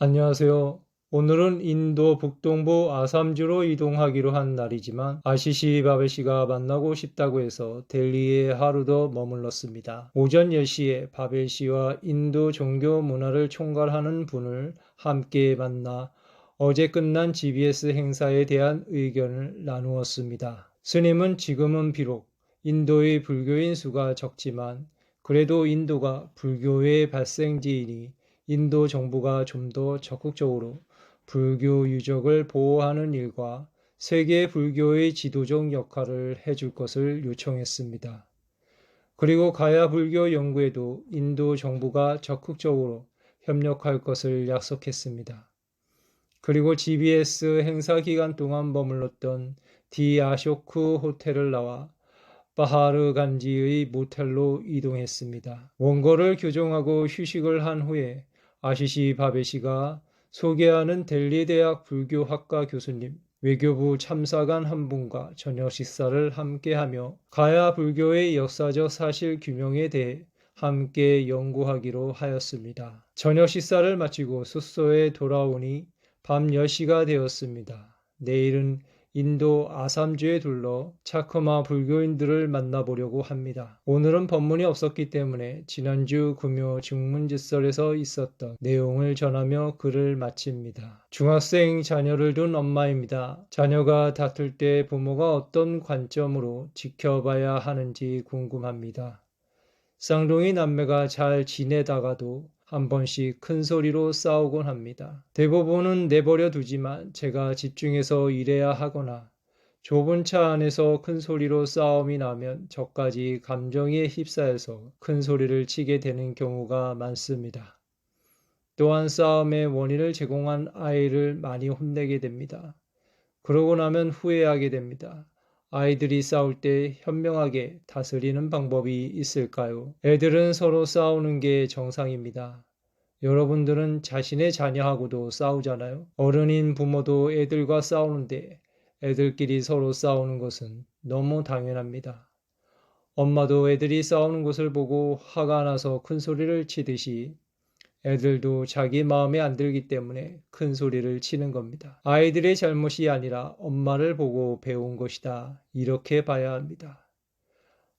안녕하세요. 오늘은 인도 북동부 아삼주로 이동하기로 한 날이지만 아시시 바베시가 만나고 싶다고 해서 델리에 하루 더 머물렀습니다. 오전 10시에 바베시와 인도 종교 문화를 총괄하는 분을 함께 만나 어제 끝난 GBS 행사에 대한 의견을 나누었습니다. 스님은 지금은 비록 인도의 불교인 수가 적지만 그래도 인도가 불교의 발생지이니 인도 정부가 좀 더 적극적으로 불교 유적을 보호하는 일과 세계 불교의 지도적 역할을 해줄 것을 요청했습니다. 그리고 가야 불교 연구에도 인도 정부가 적극적으로 협력할 것을 약속했습니다. 그리고 GBS 행사 기간 동안 머물렀던 디 아쇼크 호텔을 나와 바하르 간지의 모텔로 이동했습니다. 원고를 교정하고 휴식을 한 후에 아시시 바베시가 소개하는 델리 대학 불교학과 교수님, 외교부 참사관 한 분과 저녁 식사를 함께하며 가야 불교의 역사적 사실 규명에 대해 함께 연구하기로 하였습니다. 저녁 식사를 마치고 숙소에 돌아오니 밤 10시가 되었습니다. 내일은 인도 아삼주에 둘러 차크마 불교인들을 만나보려고 합니다. 오늘은 법문이 없었기 때문에 지난주 금요 증문지설에서 있었던 내용을 전하며 글을 마칩니다. 중학생 자녀를 둔 엄마입니다. 자녀가 다툴 때 부모가 어떤 관점으로 지켜봐야 하는지 궁금합니다. 쌍둥이 남매가 잘 지내다가도 한 번씩 큰 소리로 싸우곤 합니다. 대부분은 내버려 두지만 제가 집중해서 일해야 하거나 좁은 차 안에서 큰 소리로 싸움이 나면 저까지 감정에 휩싸여서 큰 소리를 치게 되는 경우가 많습니다. 또한 싸움의 원인을 제공한 아이를 많이 혼내게 됩니다. 그러고 나면 후회하게 됩니다. 아이들이 싸울 때 현명하게 다스리는 방법이 있을까요? 애들은 서로 싸우는 게 정상입니다. 여러분들은 자신의 자녀하고도 싸우잖아요. 어른인 부모도 애들과 싸우는데 애들끼리 서로 싸우는 것은 너무 당연합니다. 엄마도 애들이 싸우는 것을 보고 화가 나서 큰 소리를 치듯이 애들도 자기 마음에 안 들기 때문에 큰 소리를 치는 겁니다. 아이들의 잘못이 아니라 엄마를 보고 배운 것이다. 이렇게 봐야 합니다.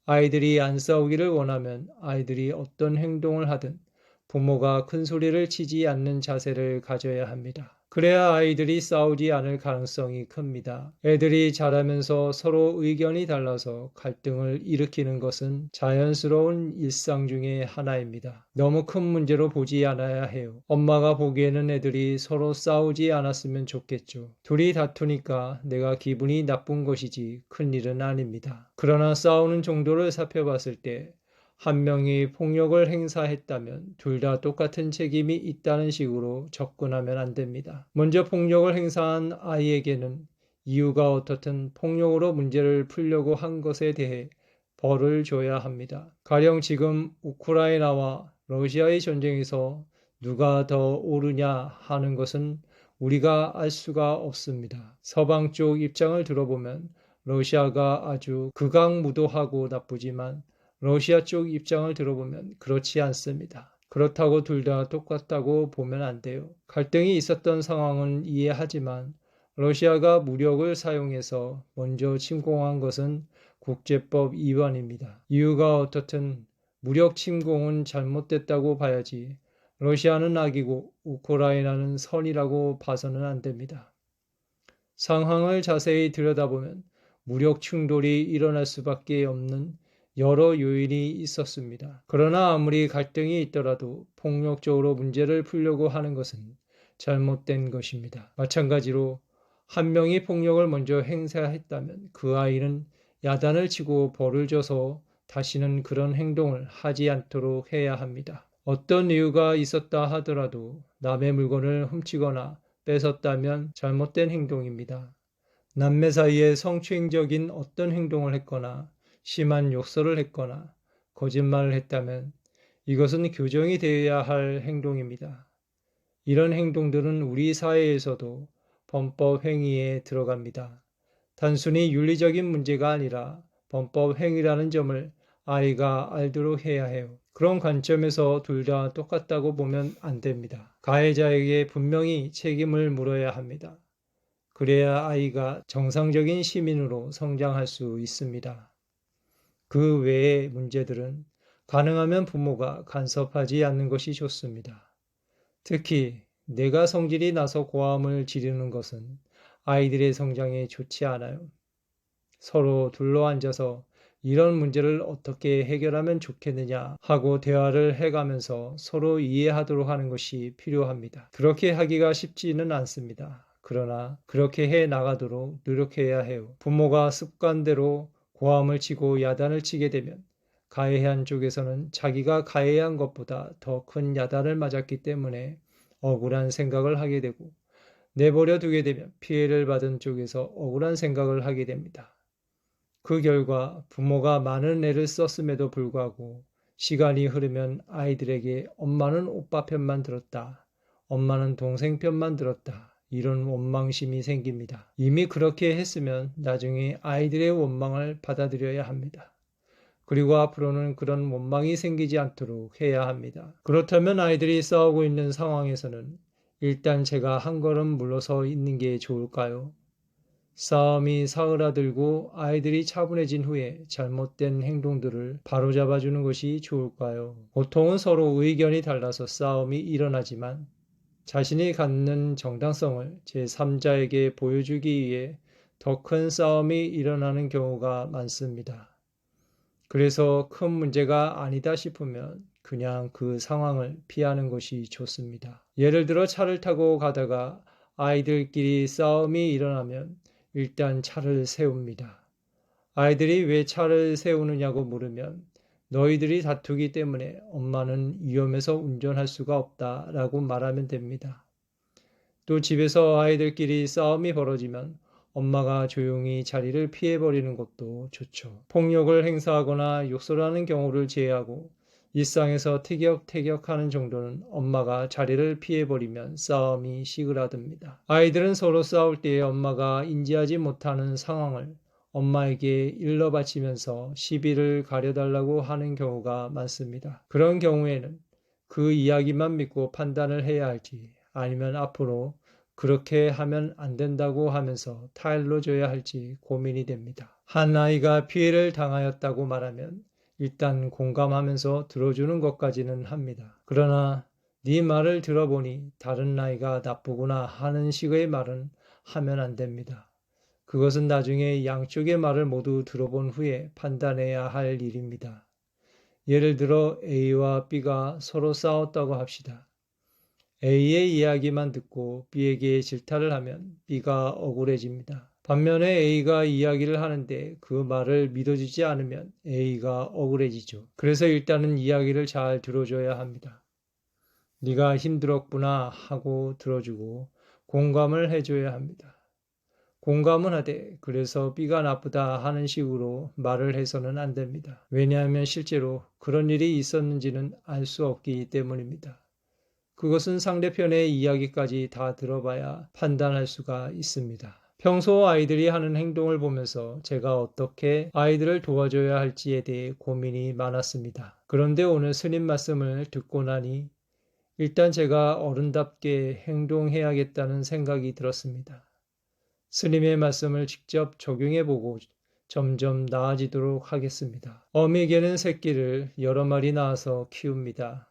아이들이 안 싸우기를 원하면 아이들이 어떤 행동을 하든 부모가 큰 소리를 치지 않는 자세를 가져야 합니다. 그래야 아이들이 싸우지 않을 가능성이 큽니다. 애들이 자라면서 서로 의견이 달라서 갈등을 일으키는 것은 자연스러운 일상 중의 하나입니다. 너무 큰 문제로 보지 않아야 해요. 엄마가 보기에는 애들이 서로 싸우지 않았으면 좋겠죠. 둘이 다투니까 내가 기분이 나쁜 것이지 큰일은 아닙니다. 그러나 싸우는 정도를 살펴봤을 때 한 명이 폭력을 행사했다면 둘 다 똑같은 책임이 있다는 식으로 접근하면 안 됩니다. 먼저 폭력을 행사한 아이에게는 이유가 어떻든 폭력으로 문제를 풀려고 한 것에 대해 벌을 줘야 합니다. 가령 지금 우크라이나와 러시아의 전쟁에서 누가 더 옳으냐 하는 것은 우리가 알 수가 없습니다. 서방 쪽 입장을 들어보면 러시아가 아주 극악무도하고 나쁘지만 러시아 쪽 입장을 들어보면 그렇지 않습니다. 그렇다고 둘 다 똑같다고 보면 안 돼요. 갈등이 있었던 상황은 이해하지만 러시아가 무력을 사용해서 먼저 침공한 것은 국제법 위반입니다. 이유가 어떻든 무력 침공은 잘못됐다고 봐야지 러시아는 악이고 우크라이나는 선이라고 봐서는 안 됩니다. 상황을 자세히 들여다보면 무력 충돌이 일어날 수밖에 없는 여러 요인이 있었습니다. 그러나 아무리 갈등이 있더라도 폭력적으로 문제를 풀려고 하는 것은 잘못된 것입니다. 마찬가지로 한 명이 폭력을 먼저 행사했다면 그 아이는 야단을 치고 벌을 줘서 다시는 그런 행동을 하지 않도록 해야 합니다. 어떤 이유가 있었다 하더라도 남의 물건을 훔치거나 뺏었다면 잘못된 행동입니다. 남매 사이에 성추행적인 어떤 행동을 했거나 심한 욕설을 했거나 거짓말을 했다면 이것은 교정이 되어야 할 행동입니다. 이런 행동들은 우리 사회에서도 범법 행위에 들어갑니다. 단순히 윤리적인 문제가 아니라 범법 행위라는 점을 아이가 알도록 해야 해요. 그런 관점에서 둘 다 똑같다고 보면 안 됩니다. 가해자에게 분명히 책임을 물어야 합니다. 그래야 아이가 정상적인 시민으로 성장할 수 있습니다. 그 외의 문제들은 가능하면 부모가 간섭하지 않는 것이 좋습니다. 특히 내가 성질이 나서 고함을 지르는 것은 아이들의 성장에 좋지 않아요. 서로 둘러앉아서 이런 문제를 어떻게 해결하면 좋겠느냐 하고 대화를 해가면서 서로 이해하도록 하는 것이 필요합니다. 그렇게 하기가 쉽지는 않습니다. 그러나 그렇게 해 나가도록 노력해야 해요. 부모가 습관대로 고함을 치고 야단을 치게 되면 가해한 쪽에서는 자기가 가해한 것보다 더 큰 야단을 맞았기 때문에 억울한 생각을 하게 되고, 내버려 두게 되면 피해를 받은 쪽에서 억울한 생각을 하게 됩니다. 그 결과 부모가 많은 애를 썼음에도 불구하고 시간이 흐르면 아이들에게 엄마는 오빠 편만 들었다, 엄마는 동생 편만 들었다, 이런 원망심이 생깁니다. 이미 그렇게 했으면 나중에 아이들의 원망을 받아들여야 합니다. 그리고 앞으로는 그런 원망이 생기지 않도록 해야 합니다. 그렇다면 아이들이 싸우고 있는 상황에서는 일단 제가 한 걸음 물러서 있는 게 좋을까요? 싸움이 사그라들고 아이들이 차분해진 후에 잘못된 행동들을 바로잡아주는 것이 좋을까요? 보통은 서로 의견이 달라서 싸움이 일어나지만 자신이 갖는 정당성을 제3자에게 보여주기 위해 더 큰 싸움이 일어나는 경우가 많습니다. 그래서 큰 문제가 아니다 싶으면 그냥 그 상황을 피하는 것이 좋습니다. 예를 들어 차를 타고 가다가 아이들끼리 싸움이 일어나면 일단 차를 세웁니다. 아이들이 왜 차를 세우느냐고 물으면 너희들이 다투기 때문에 엄마는 위험해서 운전할 수가 없다라고 말하면 됩니다. 또 집에서 아이들끼리 싸움이 벌어지면 엄마가 조용히 자리를 피해버리는 것도 좋죠. 폭력을 행사하거나 욕설하는 경우를 제외하고 일상에서 티격태격하는 정도는 엄마가 자리를 피해버리면 싸움이 시그라듭니다. 아이들은 서로 싸울 때에 엄마가 인지하지 못하는 상황을 엄마에게 일러바치면서 시비를 가려달라고 하는 경우가 많습니다. 그런 경우에는 그 이야기만 믿고 판단을 해야 할지, 아니면 앞으로 그렇게 하면 안 된다고 하면서 타일로 줘야 할지 고민이 됩니다. 한 아이가 피해를 당하였다고 말하면 일단 공감하면서 들어주는 것까지는 합니다. 그러나 네 말을 들어보니 다른 아이가 나쁘구나 하는 식의 말은 하면 안 됩니다. 그것은 나중에 양쪽의 말을 모두 들어본 후에 판단해야 할 일입니다. 예를 들어 A와 B가 서로 싸웠다고 합시다. A의 이야기만 듣고 B에게 질타를 하면 B가 억울해집니다. 반면에 A가 이야기를 하는데 그 말을 믿어주지 않으면 A가 억울해지죠. 그래서 일단은 이야기를 잘 들어줘야 합니다. 네가 힘들었구나 하고 들어주고 공감을 해줘야 합니다. 공감은 하되 그래서 B가 나쁘다 하는 식으로 말을 해서는 안 됩니다. 왜냐하면 실제로 그런 일이 있었는지는 알 수 없기 때문입니다. 그것은 상대편의 이야기까지 다 들어봐야 판단할 수가 있습니다. 평소 아이들이 하는 행동을 보면서 제가 어떻게 아이들을 도와줘야 할지에 대해 고민이 많았습니다. 그런데 오늘 스님 말씀을 듣고 나니 일단 제가 어른답게 행동해야겠다는 생각이 들었습니다. 스님의 말씀을 직접 적용해보고 점점 나아지도록 하겠습니다. 어미개는 새끼를 여러 마리 낳아서 키웁니다.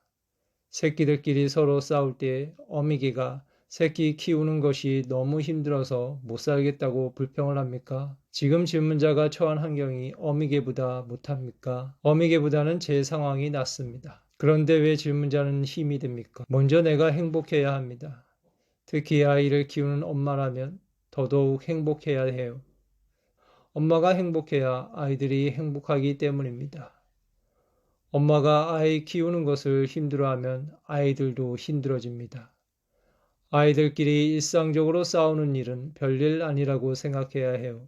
새끼들끼리 서로 싸울 때 어미개가 새끼 키우는 것이 너무 힘들어서 못 살겠다고 불평을 합니까? 지금 질문자가 처한 환경이 어미개보다 못합니까? 어미개보다는 제 상황이 낫습니다. 그런데 왜 질문자는 힘이 됩니까? 먼저 내가 행복해야 합니다. 특히 아이를 키우는 엄마라면 더더욱 행복해야 해요. 엄마가 행복해야 아이들이 행복하기 때문입니다. 엄마가 아이 키우는 것을 힘들어하면 아이들도 힘들어집니다. 아이들끼리 일상적으로 싸우는 일은 별일 아니라고 생각해야 해요.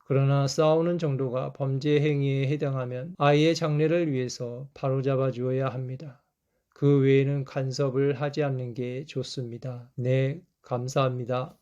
그러나 싸우는 정도가 범죄 행위에 해당하면 아이의 장래를 위해서 바로잡아 주어야 합니다. 그 외에는 간섭을 하지 않는 게 좋습니다. 네, 감사합니다.